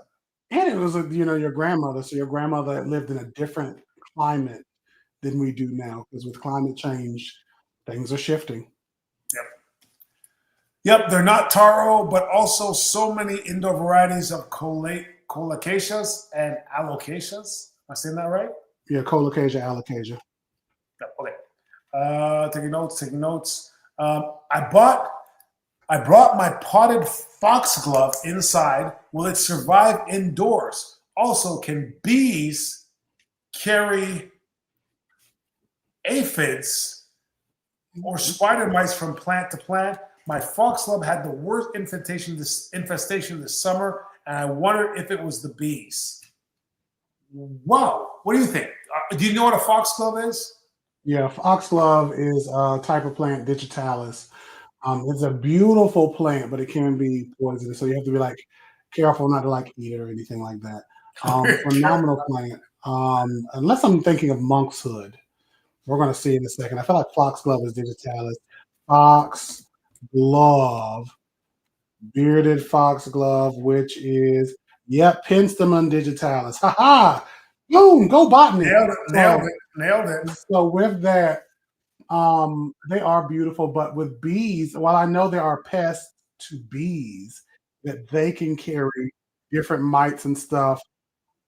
And it was, your grandmother. So your grandmother lived in a different climate than we do now, because with climate change, things are shifting. Yep. Yep, they're not taro, but also so many indoor varieties of colocaceas and alocasias. Am I saying that right? Yeah, colocasia, alocasia. Yep, okay. Taking notes. I brought my potted foxglove inside. Will it survive indoors? Also, can bees carry aphids or spider mites from plant to plant? My foxglove had the worst infestation this summer, and I wondered if it was the bees. Wow. What do you think? Do you know what a foxglove is? Yeah, foxglove is a type of plant, digitalis. It's a beautiful plant, but it can be poisonous. So you have to be like careful not to like eat it or anything like that. Phenomenal plant. Unless I'm thinking of monkshood. We're going to see in a second. I feel like foxglove is digitalis. Foxglove, bearded foxglove, which is, Penstemon digitalis. Ha ha! Boom! Go botany. Nailed it. So with that, they are beautiful, but with bees, while I know there are pests to bees that they can carry different mites and stuff,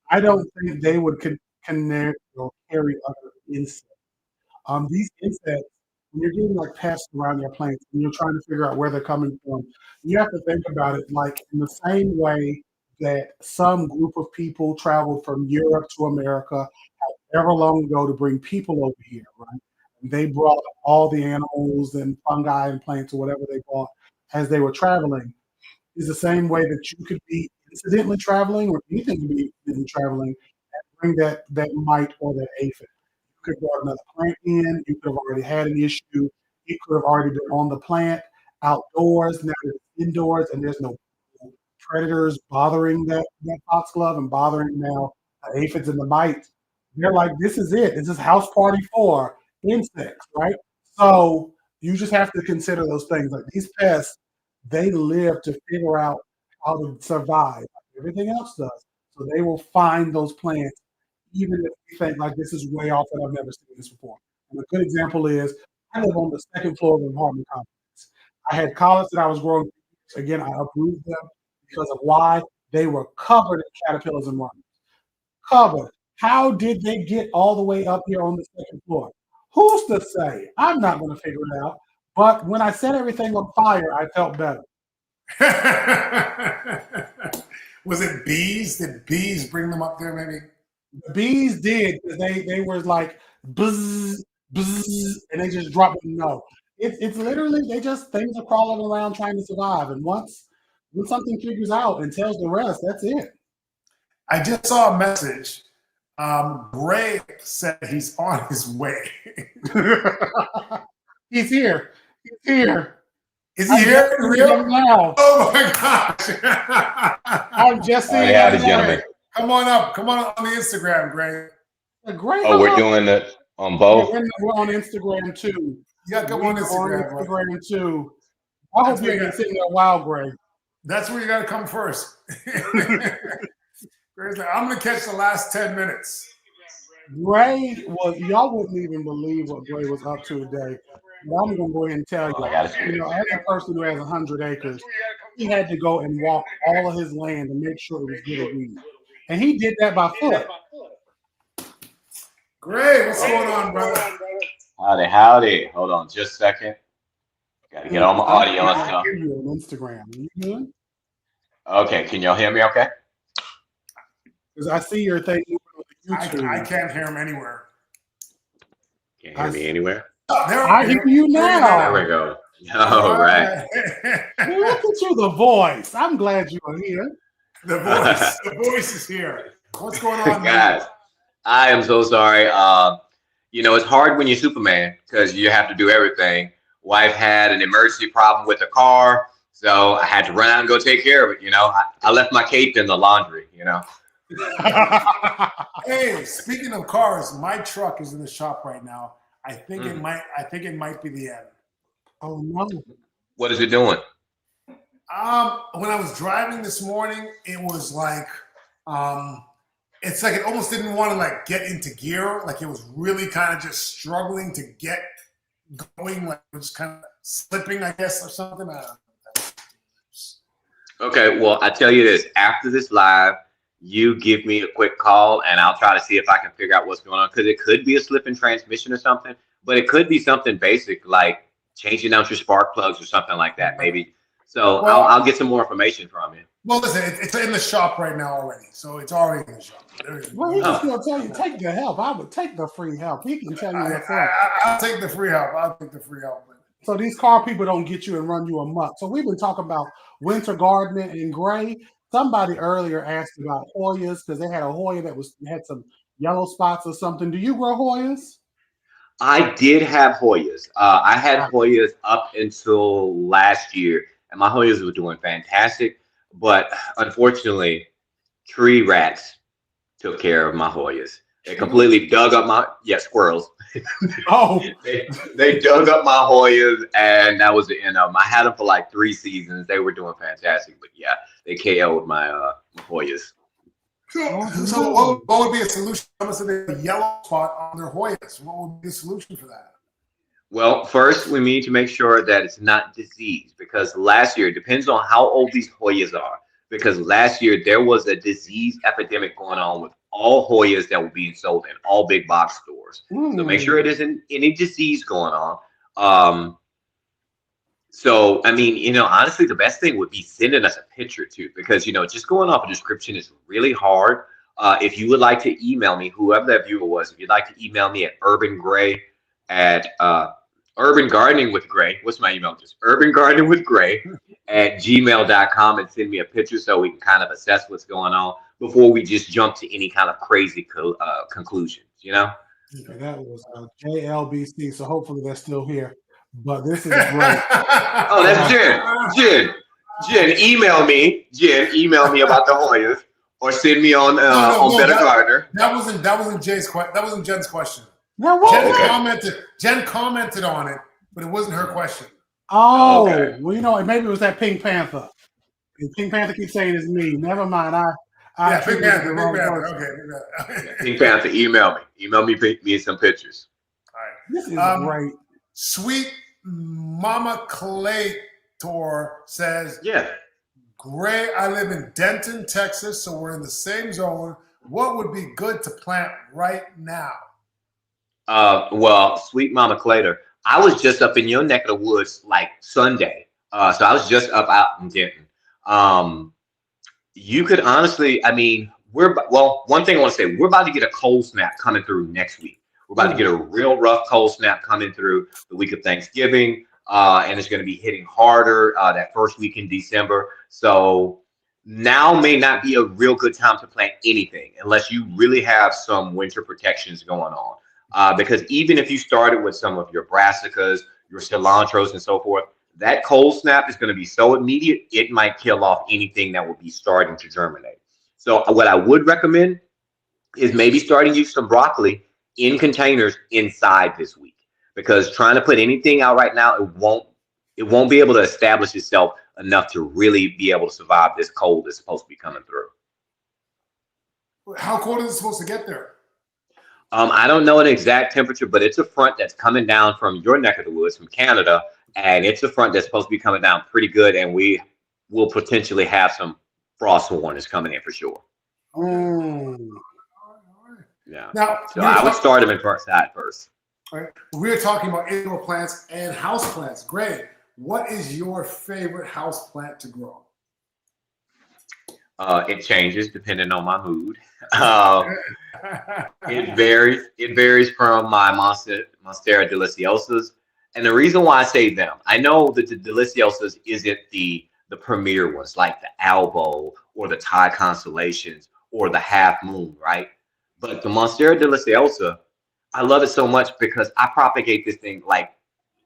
I don't think they would connect or carry other insects. These insects, when you're getting like pests around your plants and you're trying to figure out where they're coming from, you have to think about it like in the same way that some group of people traveled from Europe to America ever long ago to bring people over here, right? And they brought all the animals and fungi and plants or whatever they brought as they were traveling. Is the same way that you could be incidentally traveling, or anything could be incidentally traveling, and bring that mite or that aphid. You could have brought another plant in. You could have already had an issue. It could have already been on the plant outdoors. Now it's indoors, and there's no predators bothering that foxglove and bothering now the aphids and the mites. They're like, this is it. This is house party for insects, right? So you just have to consider those things. Like these pests, they live to figure out how to survive, like everything else does. So they will find those plants, even if you think like this is way off and I've never seen this before. And a good example is I live on the second floor of an apartment complex. I had collards that I was growing. Again, I uprooted them because of why they were covered in caterpillars and worms. Covered. How did they get all the way up here on the second floor? Who's to say? I'm not going to figure it out. But when I set everything on fire, I felt better. Was it bees? Did bees bring them up there maybe? The bees did, because they were like buzz, buzz, and they just dropped them. No. It's literally things are crawling around trying to survive. And once something figures out and tells the rest, that's it. I just saw a message. Gray said he's on his way. He's here. He's here. Is he here? Real? Now. Oh my gosh. I'm just saying. Howdy, gentlemen. Come on up. Come on the Instagram, Gray. Gray, oh, we're doing it on both? We're on Instagram too. Yeah, come on Instagram too. I hope you've been sitting there a while, Gray. That's where you got to come first. Gray's like, I'm going to catch the last 10 minutes. Gray y'all wouldn't even believe what Gray was up to today. But I'm going to go ahead and tell you, as a person who has 100 acres, he had to go and walk all of his land to make sure it was good at weed. And he did that by foot. Gray, what's going on, brother? Howdy. Hold on just a second. Got to get all my audio and stuff. I hear you on Instagram. Are you good? Okay, can y'all hear me okay? Because I see your thing on YouTube. I can't hear him anywhere. Can't hear me anywhere? I hear you now. There we go. All right. Look at you, the voice. I'm glad you are here. The voice is here. What's going on, guys? I am so sorry. You know, it's hard when you're Superman because you have to do everything. Wife had an emergency problem with a car, so I had to run out and go take care of it. You know, I left my cape in the laundry. You know. Hey, speaking of cars, my truck is in the shop right now. I think it might. I think it might be the end. Oh no. What is it doing? When I was driving this morning, it was like, it's like it almost didn't want to like get into gear. Like it was really kind of just struggling to get going. Like it was kind of slipping, I guess, or something. Okay, well, I tell you this, after this live, you give me a quick call and I'll try to see if I can figure out what's going on. Because it could be a slip in transmission or something, but it could be something basic like changing out your spark plugs or something like that, maybe. So Well, I'll get some more information from you. Well, listen, it's in the shop right now already, so it's already in the shop. Well, he's just gonna tell you, take the help. I would take the free help. He can tell you what's up. I'll take the free help. I'll take the free help. So these car people don't get you and run you amok. So we've been talking about winter gardening in gray. Somebody earlier asked about Hoyas because they had a Hoya that had some yellow spots or something. Do you grow Hoyas? I did have Hoyas. I had Hoyas up until last year, and my Hoyas were doing fantastic. But unfortunately, tree rats took care of my Hoyas. They completely dug up squirrels. Oh, they dug up my Hoyas, and that was the end of them. I had them for like 3 seasons. They were doing fantastic, but yeah, they KO'd my Hoyas. So what would be a solution? Someone said they have a yellow spot on their Hoyas. What would be a solution for that? Well, first we need to make sure that it's not disease, because last year, it depends on how old these Hoyas are, because last year there was a disease epidemic going on with all Hoyas that were being sold in all big box stores. So make sure it isn't any disease going on. So, I mean, you know, honestly, the best thing would be sending us a picture too, because, you know, just going off a description is really hard. If you would like to email me, whoever that viewer was, if you'd like to email me at urbangray at Urban Gardening with Gray. What's my email address? Urban Gardening with Gray at gmail.com, and send me a picture so we can kind of assess what's going on before we just jump to any kind of crazy conclusions, you know? Okay, that was JLBC, so hopefully they're still here. But this is great. Oh, that's Jen. Jen, email me. Jen, email me about the Hoyas, or send me on Better Gardener. That wasn't Jay's question. That wasn't Jen's question. No, Jen commented on it, but it wasn't her question. Oh, okay. Well, you know, maybe it was that Pink Panther. And Pink Panther keeps saying it's me. Never mind. Pink Panther. Okay. Pink Panther, email me some pictures. All right. This is great. Sweet Mama Claytor says, Yeah. Gray, I live in Denton, Texas, so we're in the same zone. What would be good to plant right now? Well, Sweet Mama Clater, I was just up in your neck of the woods like Sunday. So I was just up out in Denton. You could honestly, I mean, one thing I want to say, we're about to get a cold snap coming through next week. We're about to get a real rough cold snap coming through the week of Thanksgiving. And it's going to be hitting harder that first week in December. So now may not be a real good time to plant anything unless you really have some winter protections going on. Because even if you started with some of your brassicas, your cilantros and so forth, that cold snap is going to be so immediate, it might kill off anything that will be starting to germinate. So what I would recommend is maybe starting to use some broccoli in containers inside this week, because trying to put anything out right now, it won't be able to establish itself enough to really be able to survive this cold that's supposed to be coming through. How cold is it supposed to get there? I don't know an exact temperature, but it's a front that's coming down from your neck of the woods, from Canada, and it's a front that's supposed to be coming down pretty good, and we will potentially have some frost warnings coming in for sure. Yeah. Now, so I would start them inside first. All right. We're talking about indoor plants and house plants. Greg, what is your favorite house plant to grow? It changes depending on my mood. It varies. It varies from my Monstera deliciosas. And the reason why I say them, I know that the deliciosas isn't the premier ones like the Albo or the Thai Constellations or the Half Moon, right? But the Monstera deliciosa, I love it so much because I propagate this thing like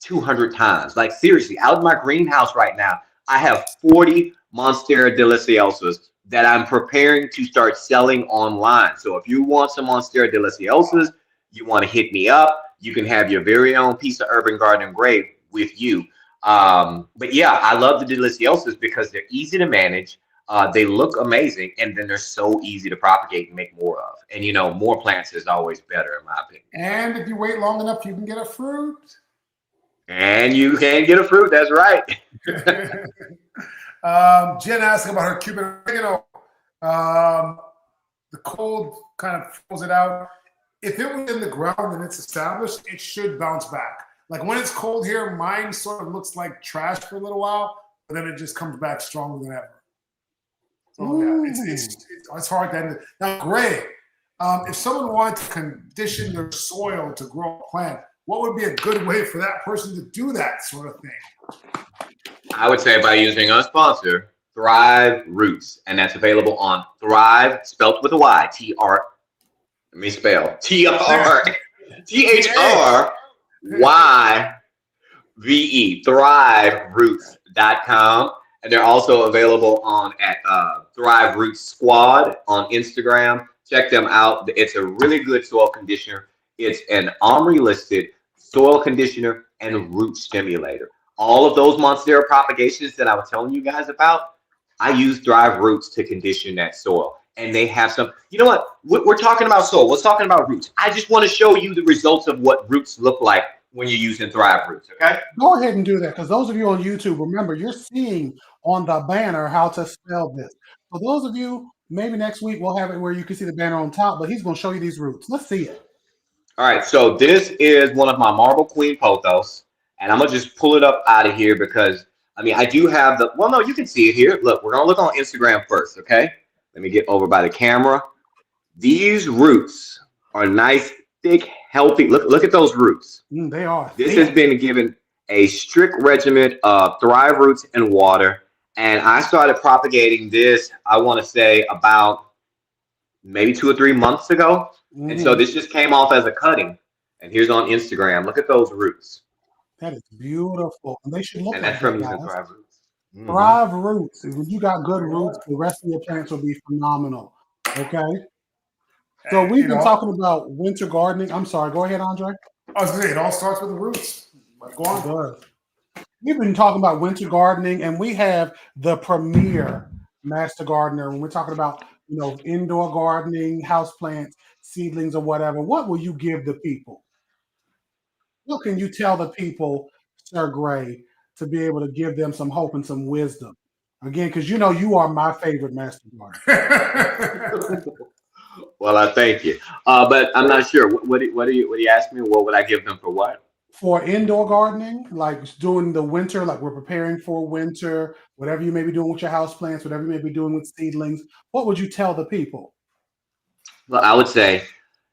200 times. Like seriously, out in my greenhouse right now, I have 40 Monstera deliciosas that I'm preparing to start selling online. So if you want some Monstera deliciosas, you want to hit me up. You can have your very own piece of urban garden grave with you. But yeah, I love the deliciosas because they're easy to manage. They look amazing, and then they're so easy to propagate and make more of. And you know, more plants is always better, in my opinion. And if you wait long enough, you can get a fruit. And you can get a fruit. That's right. Jen asked about her Cuban oregano. The cold kind of throws it out. If it was in the ground and it's established, it should bounce back. Like when it's cold here, mine sort of looks like trash for a little while, but then it just comes back stronger than ever. So yeah, it's hard to end it. Now, Gray, if someone wanted to condition their soil to grow a plant, what would be a good way for that person to do that sort of thing? I would say by using a sponsor, Thrive Roots, and that's available on Thrive, spelled with a Y, T-R. Let me spell THRYVE, thriveroots.com. And they're also available at Thrive Roots Squad on Instagram. Check them out. It's a really good soil conditioner. It's an OMRI listed soil conditioner and root stimulator. All of those Monstera propagations that I was telling you guys about, I use Thrive Roots to condition that soil. And they have some, you know what? We're talking about soil. We're talking about roots. I just want to show you the results of what roots look like when you're using Thrive Roots, okay? Go ahead and do that, because those of you on YouTube, remember, you're seeing on the banner how to spell this. For those of you, maybe next week we'll have it where you can see the banner on top, but he's going to show you these roots. Let's see it. All right, so this is one of my Marble Queen pothos, and I'm going to just pull it up out of here because, I mean, I do have the, well, no, you can see it here. Look, we're going to look on Instagram first, okay? Let me get over by the camera. These roots are nice, thick, healthy. Look at those roots. They are. This has been given a strict regimen of Thrive Roots and water. And I started propagating this, I want to say about maybe 2 or 3 months ago. And so this just came off as a cutting. And here's on Instagram. Look at those roots. That is beautiful. And they should look and like that's from that, using guys. Thrive Roots. Thrive Roots. When you got good roots, the rest of your plants will be phenomenal. Okay. So we've been talking about winter gardening. I'm sorry. Go ahead, Andre. I was going to say, it all starts with the roots. Go on. We've been talking about winter gardening, and we have the premier master gardener. When we're talking about, you know, indoor gardening, house plants, seedlings, or whatever, what will you give the people? What can you tell the people, Sir Gray, to be able to give them some hope and some wisdom? Again, because you know you are my favorite master gardener. Well, I thank you. But I'm not sure. What do you ask me? What would I give them for what? For indoor gardening, like during the winter, like we're preparing for winter, whatever you may be doing with your house plants, whatever you may be doing with seedlings, what would you tell the people? Well, I would say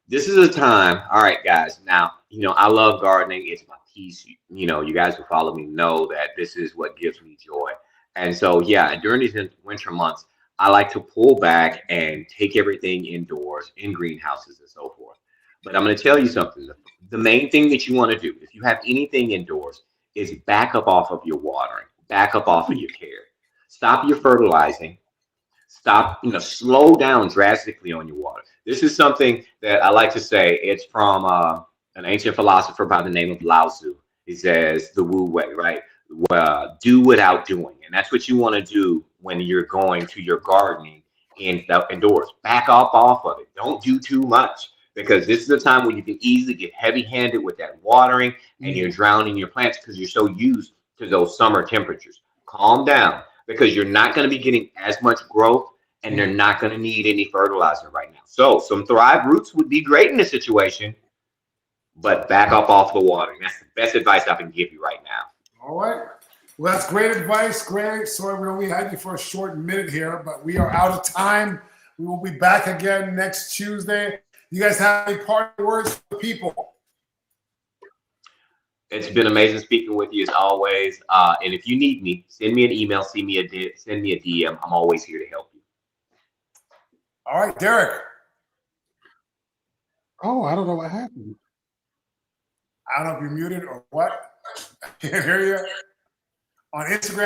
this is a time. All right, guys. Now, you know, I love gardening. It's my piece. You know, you guys who follow me know that this is what gives me joy. And so, yeah, during these winter months, I like to pull back and take everything indoors in greenhouses and so forth. But I'm going to tell you something. The main thing that you want to do, if you have anything indoors, is back up off of your watering, back up off of your care. Stop your fertilizing. Stop, you know, slow down drastically on your water. This is something that I like to say. It's from an ancient philosopher by the name of Lao Tzu. He says the Wu way, right? Do without doing. And that's what you want to do when you're going to your gardening indoors. Back up off of it. Don't do too much, because this is a time when you can easily get heavy-handed with that watering and you're drowning your plants because you're so used to those summer temperatures. Calm down, because you're not going to be getting as much growth and they're not going to need any fertilizer right now. So some Thrive Roots would be great in this situation, but back up off the watering. That's the best advice I can give you right now. All right. Well, that's great advice, Greg. Sorry we only had you for a short minute here, but we are out of time. We will be back again next Tuesday. You guys have any parting words for people? It's been amazing speaking with you as always. And if you need me, send me an email, send me a DM. I'm always here to help you. All right, Derek. Oh, I don't know what happened. I don't know if you're muted or what. I can't hear you. On Instagram,